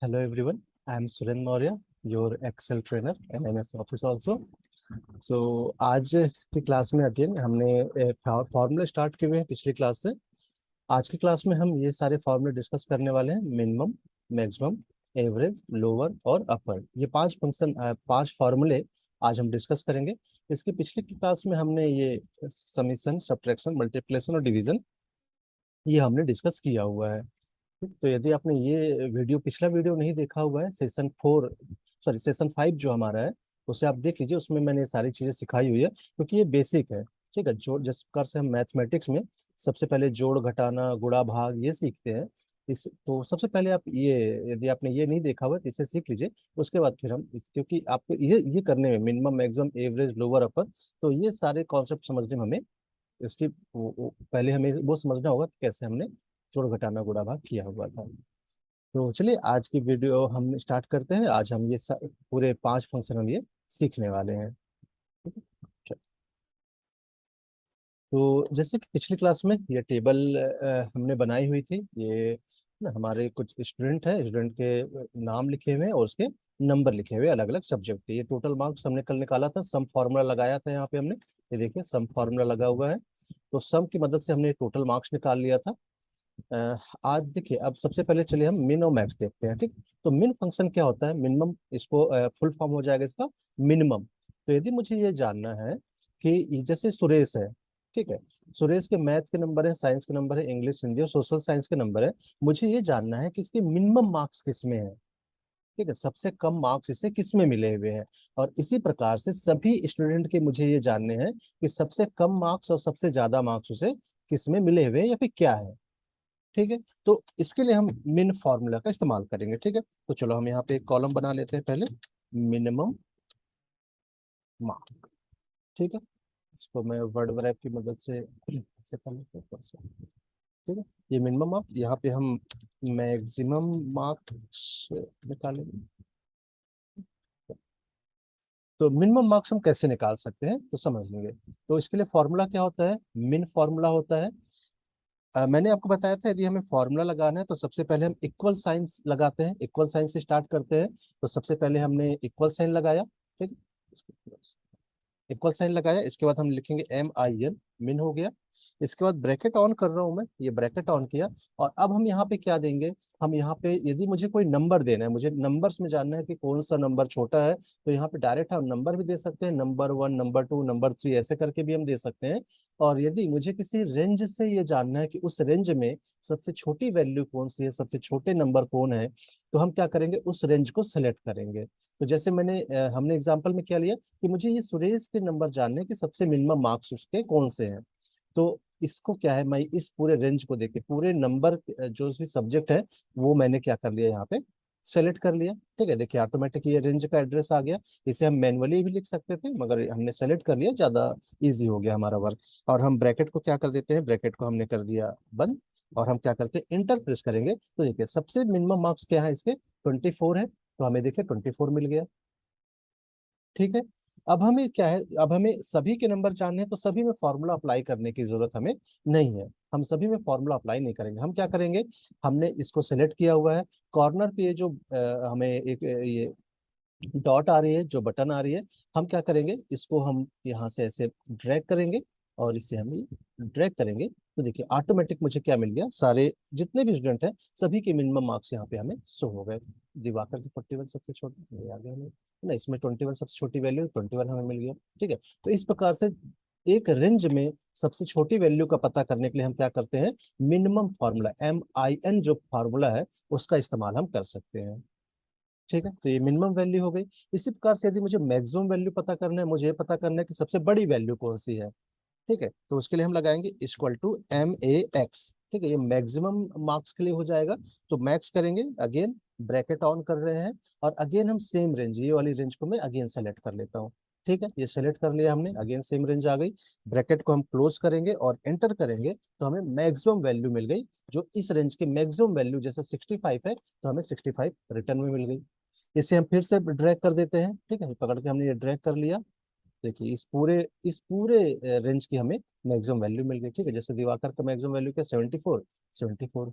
Hello everyone, I am Suren Maurya, your Excel trainer and MS Office also. So आज की class में again हमने फॉर्मूले start किए हुए हैं पिछली क्लास से। आज की क्लास में हम ये सारे फॉर्मूले डिस्कस करने वाले हैं। मिनिमम, मैक्सिमम, एवरेज, लोअर और अपर, ये पांच फॉर्मूले आज हम डिस्कस करेंगे। इसकी पिछली क्लास में हमने ये समीशन, सब्ट्रैक्शन, मल्टीप्लिकेशन और डिवीजन ये हमने डिस्कस किया हुआ है। तो यदि आपने ये पिछला वीडियो नहीं देखा हुआ है, सेशन 5 जो हमारा है, उसे आप देख लीजिए। उसमें मैंने ये सारी चीजें सिखाई हुई है, क्योंकि ये बेसिक है। ठीक है, जोड़, जिस प्रकार से हम मैथमेटिक्स में सबसे पहले जोड़, घटाना, गुणा, भाग ये सीखते हैं। इस तो सबसे पहले आप ये, यदि आपने ये नहीं देखा हुआ तो इसे सीख लीजिए। उसके बाद फिर क्योंकि आपको ये करने में मिनिमम, मैक्सिमम, एवरेज, लोअर, अपर, तो ये सारे कॉन्सेप्ट समझने में हमें इसकी पहले हमें वो समझना होगा कि कैसे हमने जोड़, घटाना, गुणा, भाग किया हुआ था। तो चलिए आज की वीडियो हम स्टार्ट करते हैं। आज हम पूरे 5 फंक्शन हम ये सीखने वाले हैं। ठीक है? तो जैसे कि पिछली क्लास में ये टेबल हमने बनाई हुई थी। ये ना हमारे कुछ स्टूडेंट हैं, स्टूडेंट के नाम लिखे हुए हैं और उसके नंबर लिखे हुए अलग अलग सब्जेक्ट के। ये टोटल मार्क्स हमने कल निकाला था, सम फार्मूला लगाया था यहाँ पे हमने। ये देखिए सम फार्मूला लगा हुआ है। तो सम की मदद से हमने टोटल मार्क्स निकाल लिया था। आज देखिए, अब सबसे पहले चलिए हम मिन और मैक्स देखते हैं। ठीक, तो मिन फंक्शन क्या होता है? मिनिमम, इसको फुल फॉर्म हो जाएगा इसका मिनिमम। तो यदि मुझे ये जानना है कि जैसे सुरेश है, ठीक है, सुरेश के मैथ के नंबर है, साइंस के नंबर है, इंग्लिश, हिंदी और सोशल साइंस के नंबर है। मुझे ये जानना है कि इसके मिनिमम मार्क्स किस में है। ठीक है, सबसे कम मार्क्स इसे किस में मिले हुए हैं। और इसी प्रकार से सभी स्टूडेंट के मुझे ये जानने हैं कि सबसे कम मार्क्स और सबसे ज्यादा मार्क्स उसे किस में मिले हुए हैं या फिर क्या है। ठीक है, तो इसके लिए हम मिन फार्मूला का इस्तेमाल करेंगे। ठीक है, तो चलो हम यहाँ पे एक कॉलम बना लेते हैं पहले, मिनिमम मार्क। ठीक है, इसको मैं वर्ड वैप की मदद से ऐसे कर लेते हैं ऊपर से। ठीक है, ये मिनिमम मार्क, यहाँ पे हम मैक्सिमम मार्क निकालेंगे। तो मिनिमम मार्क्स हम कैसे निकाल सकते हैं तो समझ लेंगे। तो इसके लिए फॉर्मूला क्या होता है? मिन फॉर्मूला होता है। मैंने आपको बताया था, यदि हमें फॉर्मूला लगाना है तो सबसे पहले हम इक्वल साइंस लगाते हैं, इक्वल साइन से स्टार्ट करते हैं। तो सबसे पहले हमने इक्वल साइन लगाया। ठीक, इक्वल साइन लगाया, इसके बाद हम लिखेंगे MIN, मिन हो गया। इसके बाद ब्रैकेट ऑन कर रहा हूं मैं, ये ब्रैकेट ऑन किया। और अब हम यहाँ पे क्या देंगे? हम यहाँ पे यदि मुझे कोई नंबर देना है, मुझे नंबर्स में जानना है कि कौन सा नंबर छोटा है, तो यहाँ पे डायरेक्ट हम नंबर भी दे सकते हैं, नंबर 1, नंबर 2, नंबर 3 ऐसे करके भी हम दे सकते हैं। और यदि मुझे किसी रेंज से ये जानना है कि उस रेंज में सबसे छोटी वैल्यू कौन सी है, सबसे छोटे नंबर कौन है, तो हम क्या करेंगे? उस रेंज को सेलेक्ट करेंगे। तो जैसे हमने एग्जाम्पल में क्या लिया कि मुझे ये सुरेश के नंबर जानने हैं कि सबसे मिनिमम मार्क्स उसके कौन से हैं। तो इसको क्या है, मैं इस पूरे रेंज को देख के पूरे नंबर जो भी सब्जेक्ट है वो मैंने क्या कर लिया, यहाँ पे सेलेक्ट कर लिया। ठीक है, देखिए ऑटोमेटिक ये रेंज का एड्रेस आ गया। इसे हम मैनुअली भी लिख सकते थे, मगर हमने सेलेक्ट कर लिया, ज्यादा इजी हो गया हमारा वर्क। और हम ब्रैकेट को क्या कर देते हैं, ब्रैकेट को हमने कर दिया बंद। और हम क्या करते हैं, इंटर प्रेस करेंगे। तो देखिए सबसे मिनिमम मार्क्स क्या है इसके, 24 है। तो हमें देखिए 24 मिल गया। ठीक है, अब हमें क्या है, अब हमें सभी के नंबर जानने हैं, तो सभी में फॉर्मूला अप्लाई करने की जरूरत हमें नहीं है। हम सभी में फॉर्मूला अप्लाई नहीं करेंगे। हम क्या करेंगे, हमने इसको सेलेक्ट किया हुआ है। कॉर्नर पे ये जो हमें एक ये डॉट आ रही है, जो बटन आ रही है, हम क्या करेंगे, इसको हम यहाँ से ऐसे ड्रैग करेंगे। और इसे हम ड्रैग करेंगे तो देखिए ऑटोमेटिक मुझे क्या मिल गया, सारे जितने भी स्टूडेंट हैं सभी के मिनिमम मार्क्स यहाँ पे हमें शो हो गए। दिवाकर की 41 सबसे छोटी, ये आ गया हमें ना, इसमें 21 सबसे छोटी वैल्यू, 21 हमें मिल गया। ठीक है, तो इस प्रकार से एक रेंज में सबसे छोटी वैल्यू का पता करने के लिए हम क्या करते हैं, मिनिमम फार्मूला MIN जो फार्मूला है उसका इस्तेमाल हम कर सकते हैं। ठीक है, तो ये मिनिमम वैल्यू हो गई। इसी प्रकार से यदि मुझे मैक्सिमम वैल्यू पता करना है, मुझे ये पता करना है कि सबसे बड़ी वैल्यू कौन सी है। ठीक है, तो उसके लिए हम लगाएंगे इक्वल टू MAX। ठीक है, ये मैक्सिमम मार्क्स के लिए हो जाएगा। तो मैक्स करेंगे, अगेन ब्रैकेट ऑन कर रहे हैं। और अगेन हम सेम रेंज, ये वाली रेंज को मैं अगेन सेलेक्ट कर लेता हूँ। ठीक है, ये सेलेक्ट कर लिया हमने, अगेन सेम रेंज आ गई। ब्रैकेट को हम क्लोज करेंगे और एंटर करेंगे, तो हमें मैक्सिमम वैल्यू मिल गई। जो इस रेंज की मैक्सिमम वैल्यू जैसे 65 है, तो हमें 65 रिटर्न में मिल गई। इसे हम फिर से ड्रैग कर देते हैं। ठीक है, पकड़ के हमने ये ड्रैग कर लिया। देखिए इस पूरे रेंज की हमें मैक्सिमम वैल्यू मिल गई। ठीक है, जैसे दिवाकर का मैक्सिमम वैल्यू क्या, 74, 74।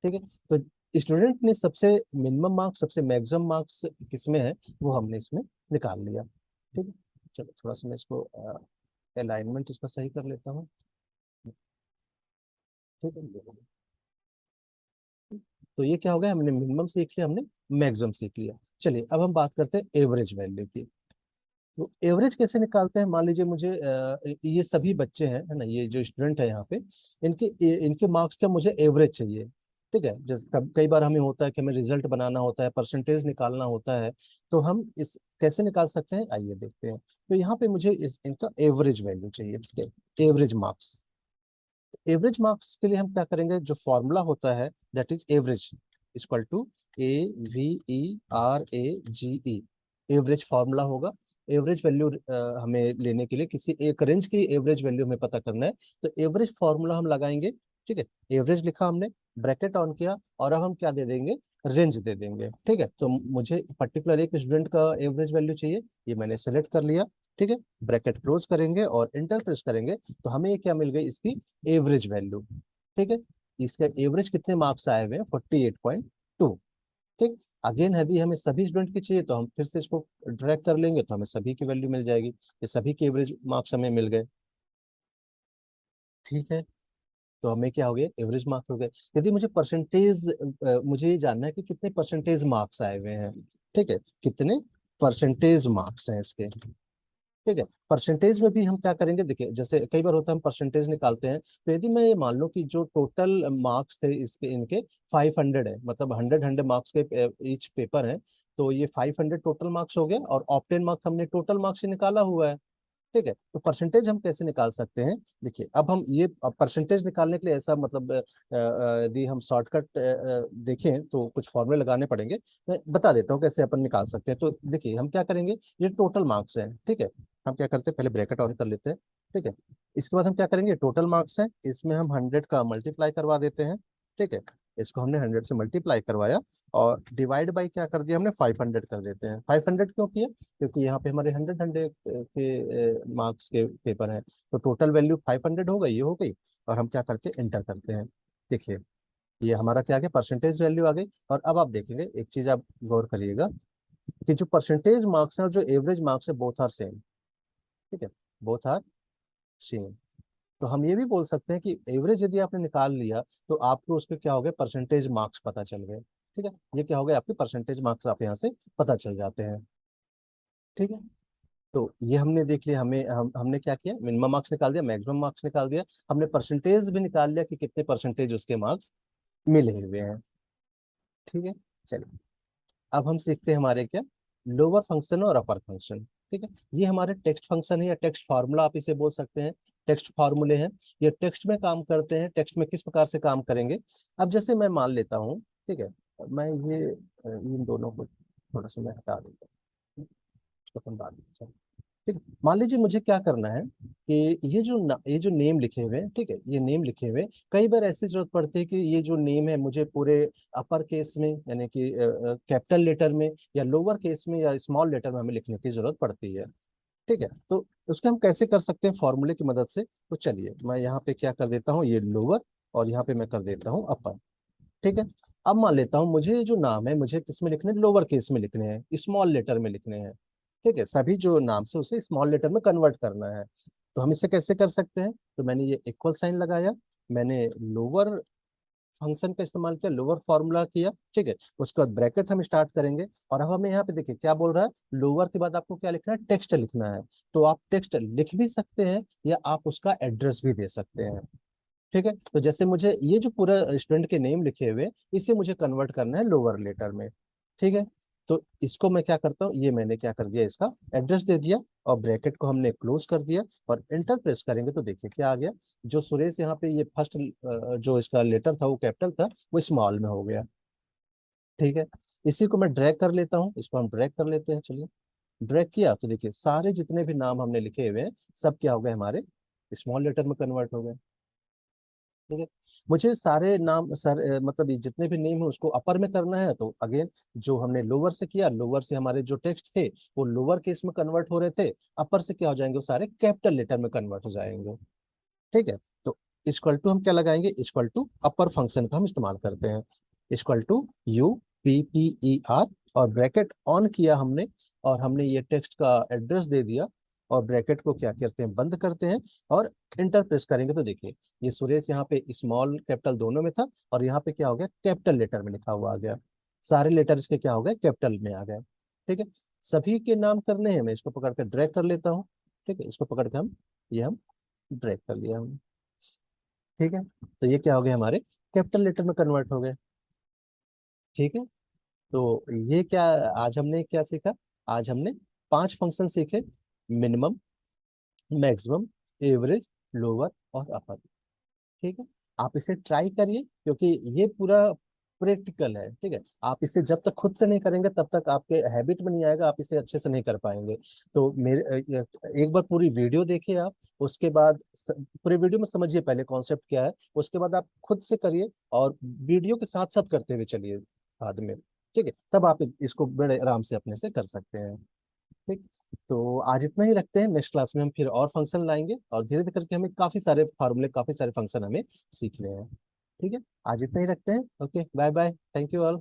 ठीक है, तो स्टूडेंट ने सबसे मिनिमम मार्क्स सबसे मैक्सिमम मार्क्स किसमें है वो हमने इसमें निकाल लिया। ठीक है, चलो थोड़ा सा मैं इसको अलाइनमेंट इसका सही कर लेता हूँ। ठीक है, तो ये क्या हो गया, हमने मिनिमम सीख लिया, हमने मैक्सिमम सीख लिया। चलिए अब हम बात करते हैं एवरेज वैल्यू की। तो एवरेज कैसे निकालते हैं, मान लीजिए मुझे ये सभी बच्चे हैं, है ना, ये जो स्टूडेंट है यहाँ पे, इनके इनके मार्क्स का मुझे एवरेज चाहिए। ठीक है, जैसे कई बार हमें होता है कि हमें रिजल्ट बनाना होता है, परसेंटेज निकालना होता है, तो हम इस कैसे निकाल सकते हैं, आइए देखते हैं। तो यहाँ पे मुझे इनका एवरेज वैल्यू चाहिए। ठीक है, एवरेज मार्क्स। एवरेज मार्क्स के लिए हम क्या करेंगे, जो फॉर्मूला होता है that is average equal to AVERAGE, average formula होगा। एवरेज वैल्यू हमें लेने के लिए किसी एक रेंज की एवरेज वैल्यू हमें पता करना है, तो एवरेज फॉर्मूला हम लगाएंगे। ठीक है, एवरेज लिखा हमने, ब्रैकेट ऑन किया, और अब हम क्या दे देंगे, रेंज दे देंगे। ठीक है, तो मुझे पर्टिकुलर एक स्टूडेंट का एवरेज वैल्यू चाहिए, ये मैंने सेलेक्ट कर लिया। ठीक है, ब्रैकेट क्लोज करेंगे और इंटर प्रेस करेंगे, तो हमें ये क्या मिल गई, इसकी एवरेज वैल्यू। ठीक है, इसका एवरेज कितने मार्क्स आए हुए हैं, 48.2। ठीक, अगेन यदि हमें सभी स्टूडेंट की चाहिए तो हम फिर से इसको ड्रैग कर लेंगे, तो हमें सभी की वैल्यू मिल जाएगी, ये सभी के एवरेज मार्क्स हमें मिल गए। ठीक है, तो हमें क्या हो गया, एवरेज मार्क्स हो गए। यदि मुझे परसेंटेज, मुझे ये जानना है कि कितने परसेंटेज मार्क्स आए हुए हैं। ठीक है, कितने परसेंटेज मार्क्स हैं इसके। ठीक है, परसेंटेज में भी हम क्या करेंगे, देखिए जैसे कई बार होता है हम परसेंटेज निकालते हैं, तो यदि मैं ये मान लूं कि जो टोटल मार्क्स थे इसके इनके 500 है, मतलब 100 मार्क्स के ईच पेपर है, तो ये 500 टोटल मार्क्स हो गया, और ऑप्टेन मार्क्स हमने टोटल मार्क्स ही निकाला हुआ है। ठीक है, तो परसेंटेज हम कैसे निकाल सकते हैं, देखिए अब हम ये परसेंटेज निकालने के लिए ऐसा मतलब यदि हम शॉर्टकट देखें तो कुछ फॉर्मूले लगाने पड़ेंगे। मैं बता देता हूँ कैसे अपन निकाल सकते हैं। तो देखिए हम क्या करेंगे, ये टोटल मार्क्स हैं। ठीक है, हम क्या करते हैं, पहले ब्रैकेट ऑन कर लेते हैं। ठीक है, इसके बाद हम क्या करेंगे, टोटल मार्क्स है, इसमें हम 100 का मल्टीप्लाई करवा देते हैं। ठीक है, इसको हमने 100 से मल्टीप्लाई करवाया, और डिवाइड बाई क्या कर दिया हमने, 500 कर देते हैं। 500 क्यों किया, क्योंकि यहाँ पे हमारे 100 के मार्क्स के पेपर हैं, तो टोटल वैल्यू 500 हो गई, ये हो गई, और हम क्या करते हैं, इंटर करते हैं। देखिए ये हमारा क्या आ गया, परसेंटेज वैल्यू आ गई। और अब आप देखेंगे एक चीज आप गौर करिएगा, कि जो परसेंटेज मार्क्स है और जो एवरेज मार्क्स है, बोथ आर सेम। ठीक है, बोथ आर सेम। तो हम ये भी बोल सकते हैं कि एवरेज यदि आपने निकाल लिया, तो आपको उसके क्या हो गए, परसेंटेज मार्क्स पता चल गए। ठीक है, ये क्या हो गया, आपके परसेंटेज मार्क्स आप यहाँ से पता चल जाते हैं। ठीक है, तो ये हमने देख लिया, हमने क्या किया, मिनिमम मार्क्स निकाल दिया, मैक्सिमम मार्क्स निकाल दिया, हमने परसेंटेज भी निकाल लिया कि कितने परसेंटेज उसके मार्क्स मिले हुए हैं। ठीक है, चलिए अब हम सीखते हैं हमारे क्या, लोअर फंक्शन और अपर फंक्शन। ठीक है, ये हमारे टेक्स्ट फंक्शन है, या टेक्स्ट फार्मूला आप इसे बोल सकते हैं, टेक्स्ट फार्मूले हैं, ये टेक्स्ट में काम करते हैं। टेक्स्ट में किस प्रकार से काम करेंगे, अब जैसे मैं मान लेता हूँ, ठीक है, मैं ये इन दोनों को थोड़ा सा मैं हटा देता हूँ, इसको अपन बाद में। ठीक है, मान लीजिए मुझे क्या करना है, कि ये जो नेम लिखे हुए हैं, ठीक है, ये नेम लिखे हुए हैं, कई बार ऐसी जरूरत पड़ती है कि ये जो नेम है मुझे पूरे अपर केस में, यानी कि कैपिटल लेटर में, या लोअर केस में, या स्मॉल लेटर में हमें लिखने की जरूरत पड़ती है। ठीक है, तो उसको हम कैसे कर सकते हैं, फॉर्मूले की मदद से। तो चलिए मैं यहाँ पे क्या कर देता हूँ, ये लोअर, और यहाँ पे मैं कर देता हूँ अपर। ठीक है, अब मान लेता हूँ मुझे ये जो नाम है, मुझे किस में लिखने हैं, लोअर केस में लिखने हैं, स्मॉल लेटर में लिखने हैं। ठीक है, सभी जो नाम से उसे स्मॉल लेटर में कन्वर्ट करना है। तो हम इसे कैसे कर सकते हैं, तो मैंने ये इक्वल साइन लगाया, मैंने लोअर फंक्शन का इस्तेमाल किया, लोअर फॉर्मूला किया। ठीक है, उसके बाद ब्रैकेट हम स्टार्ट करेंगे, और अब हमें यहाँ पे देखिए क्या बोल रहा है, लोअर के बाद आपको क्या लिखना है, टेक्स्ट लिखना है। तो आप टेक्स्ट लिख भी सकते हैं, या आप उसका एड्रेस भी दे सकते हैं। ठीक है, तो जैसे मुझे ये जो पूरा स्टूडेंट के नेम लिखे हुए, इसे मुझे कन्वर्ट करना है लोअर लेटर में। ठीक है, तो इसको मैं क्या करता हूँ, ये मैंने क्या कर दिया, इसका एड्रेस दे दिया, और ब्रैकेट को हमने क्लोज कर दिया, और इंटर प्रेस करेंगे तो देखिए क्या आ गया, जो सुरेश यहाँ पे ये फर्स्ट जो इसका लेटर था वो कैपिटल था, वो स्मॉल में हो गया। ठीक है, इसी को मैं ड्रैग कर लेता हूँ, इसको हम ड्रैग कर लेते हैं, चलिए ड्रैग किया, तो देखिए सारे जितने भी नाम हमने लिखे हुए हैं, सब क्या हो गए, हमारे स्मॉल लेटर में कन्वर्ट हो गए। ठीक है, मुझे सारे नाम मतलब ये जितने भी नेम है उसको अपर में करना है, तो अगेन जो हमने लोअर से किया, लोअर से हमारे जो टेक्स्ट थे वो लोअर केस में कन्वर्ट हो रहे थे, अपर से क्या हो जाएंगे, वो सारे कैपिटल लेटर में कन्वर्ट हो जाएंगे। ठीक है, तो इक्वल टू हम क्या लगाएंगे, इक्वल टू अपर फंक्शन का हम इस्तेमाल करते हैं। Equal to U P P E R, और ब्रैकेट ऑन किया हमने, और हमने ये टेक्स्ट का एड्रेस दे दिया, और ब्रैकेट को क्या करते हैं, बंद करते हैं, और इंटर प्रेस करेंगे तो देखिए ये सुरेश यहाँ पे स्मॉल कैपिटल दोनों में था, और यहाँ पे क्या हो गया, कैपिटल लेटर में लिखा हुआ आ गया, सारे लेटर इसके क्या हो गए, कैपिटल में आ गए। ठीक है, सभी के नाम करने हैं, मैं इसको पकड़ कर ड्रैग कर लेता हूँ। ठीक है, इसको पकड़ के हम ड्रैग कर लिया हम। ठीक है, तो ये क्या हो गया, हमारे कैपिटल लेटर में कन्वर्ट हो गए। ठीक है, तो ये क्या, आज हमने क्या सीखा, आज हमने 5 फंक्शन सीखे, मिनिमम, मैक्सिमम, एवरेज, लोअर और अपर। ठीक है, आप इसे ट्राई करिए, क्योंकि ये पूरा प्रैक्टिकल है। ठीक है, आप इसे जब तक खुद से नहीं करेंगे तब तक आपके हैबिट में नहीं आएगा, आप इसे अच्छे से नहीं कर पाएंगे। तो मेरे एक बार पूरी वीडियो देखिए आप, उसके बाद पूरे वीडियो में समझिए पहले कॉन्सेप्ट क्या है, उसके बाद आप खुद से करिए, और वीडियो के साथ साथ करते हुए चलिए बाद में। ठीक है, तब आप इसको बड़े आराम से अपने से कर सकते हैं। ठीक, तो आज इतना ही रखते हैं, नेक्स्ट क्लास में हम फिर और फंक्शन लाएंगे, और धीरे धीरे करके हमें काफी सारे फार्मूले, काफी सारे फंक्शन हमें सीखने हैं। ठीक है, आज इतना ही रखते हैं। Okay, bye bye, thank you all.